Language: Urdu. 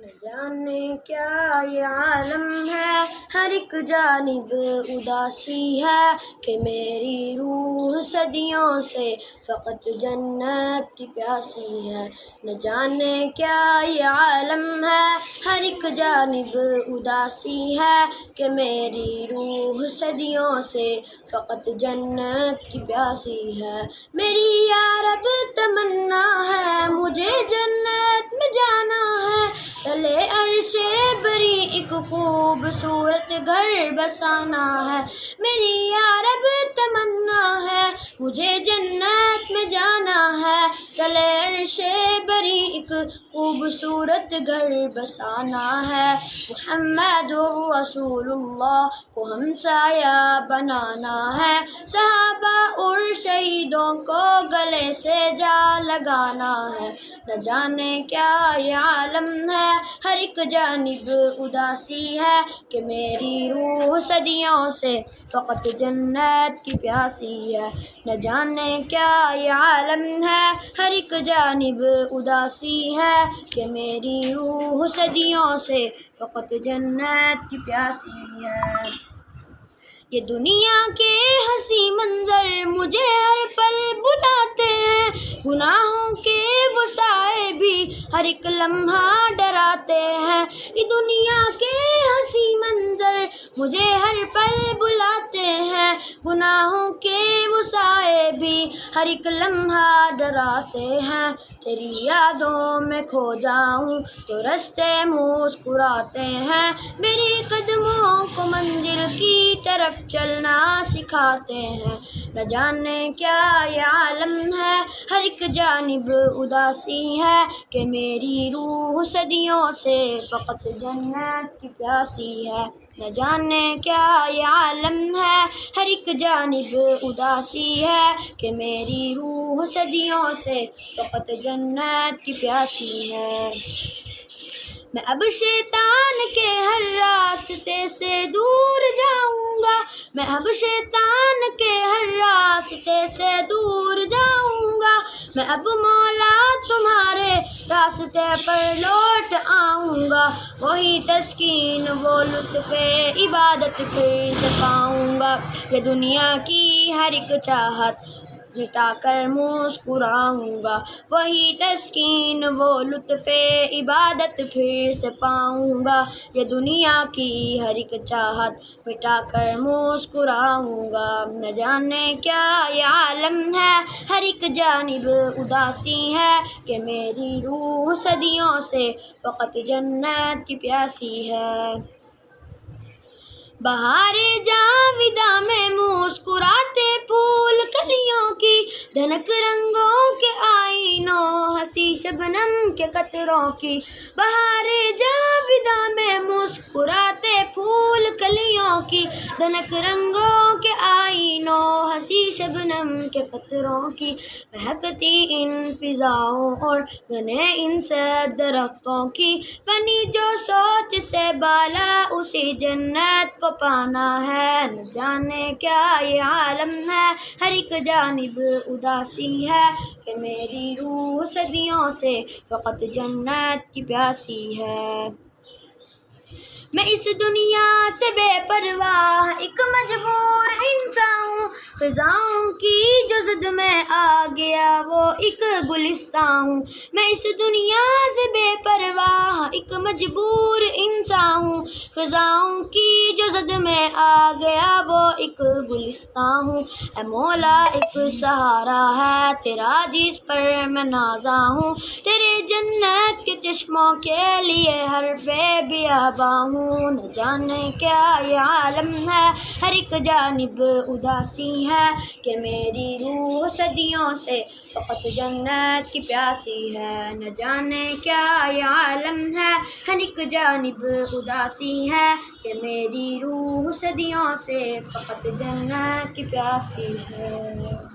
نہ جانے کیا یہ عالم ہے، ہر ایک جانب اداسی ہے کہ میری روح صدیوں سے فقط جنت کی پیاسی ہے۔ نہ جانے کیا یہ عالم ہے، ہر ایک جانب اداسی ہے کہ میری روح صدیوں سے فقط جنت کی پیاسی ہے۔ میری یا رب تمنا ہے، مجھے جنت میں جانا ہے، تلے عرش بری ایک خوبصورت گھر بسانا ہے۔ میری یا رب تمنا ہے، مجھے جنت میں جانا ہے، تلے عرش بری ایک خوبصورت گھر بسانا ہے۔ محمد رسول اللہ کو ہم سایہ بنانا ہے، صحابہ اور شہیدوں کو گلے سے جا لگانا ہے۔ نہ جانے کیا یہ عالم ہے، ہر ایک جانب اداسی ہے کہ میری روح صدیوں سے فقط جنت کی پیاسی ہے۔ نہ جانے کیا یہ عالم ہے، ہر ایک جانب اداسی ہے کہ میری روح صدیوں سے فقط جنت کی پیاسی ہے۔ یہ دنیا کے حسین منظر مجھے ہر پل بلاتے ہیں، گناہوں کے وہ سائے بھی ہر ایک لمحہ ڈراتے ہیں۔ یہ دنیا کے حسین منظر مجھے ہر پل بلاتے ہیں، گناہوں کے وہ سائے بھی ہر ایک لمحہ ڈراتے ہیں۔ تیری یادوں میں کھو جاؤں تو رستے مسکراتے ہیں، میرے قدموں کو منزل کی طرف چلنا سکھاتے ہیں۔ نہ جانے کیا یہ عالم ہے، ہر ایک جانب اداسی ہے کہ میری روح صدیوں سے فقط جنت کی پیاسی ہے۔ نہ جانے کیا یہ عالم ہے، ہر ایک جانب اداسی ہے کہ میری روح صدیوں سے فقط جنت کی پیاسی ہے۔ میں اب شیطان کے ہر راستے سے دور جاؤں گا، میں اب شیطان کے ہر راستے سے دور جاؤں گا، میں اب مولا تمہارے راستے پر لوٹ آؤں گا، وہی تسکین وہ لطف عبادت پھر سے پاؤں گا۔ یہ دنیا کی ہر ایک چاہت مٹا کر مسکراؤں گا، وہی تسکین وہ لطف عبادت پھر سے پاؤں گا۔ یہ دنیا کی ہر ایک چاہت مٹا کر مسکراؤں گا۔ نہ جانے کیا یہ عالم ہے، ہر ایک جانب اداسی ہے کہ میری روح صدیوں سے فقط جنت کی پیاسی ہے۔ بہار جاویداں میں مسکراتے پھول کلیوں کی، دھنک رنگوں کے آئینوں ہنسی شبنم کے قطروں کی۔ بہار جاویداں میں مسکراتے پھول کلیوں کی، دھنک رنگوں کے آئینوں ہنسی شبنم کے قطروں کی۔ مہکتی ان فضاؤں اور گھنے ان سب درختوں کی، بنی جو سوچ سے بالا اسی جنت کو پانا ہے۔ نہ جانے کیا یہ عالم ہے، ہر ایک جانب اداسی ہے کہ میری روح صدیوں سے فقط جنت کی پیاسی ہے۔ میں اس دنیا سے بے پرواہ ایک مجبور انسان ہوں، خزاؤں کی جو زد میں آ گیا وہ ایک گلستاں ہوں۔ میں اس دنیا سے بے پرواہ ایک مجبور انسان ہوں، خزاؤں کی جو زد میں آ گیا وہ ایک گلستاں ہوں۔ اے مولا ایک سہارا ہے تیرا جس پر میں نازاں ہوں، تیرے جنت کے چشموں کے لیے حرف بیاباں ہوں۔ نہ جانے کیا یہ عالم ہے، ہر ایک جانب اداسی ہے کہ میری روح صدیوں سے فقط جنت کی پیاسی ہے۔ نہ جانے کیا یہ عالم ہے، ہر ایک جانب اداسی ہے کہ میری روح صدیوں سے فقط جنت کی پیاسی ہے۔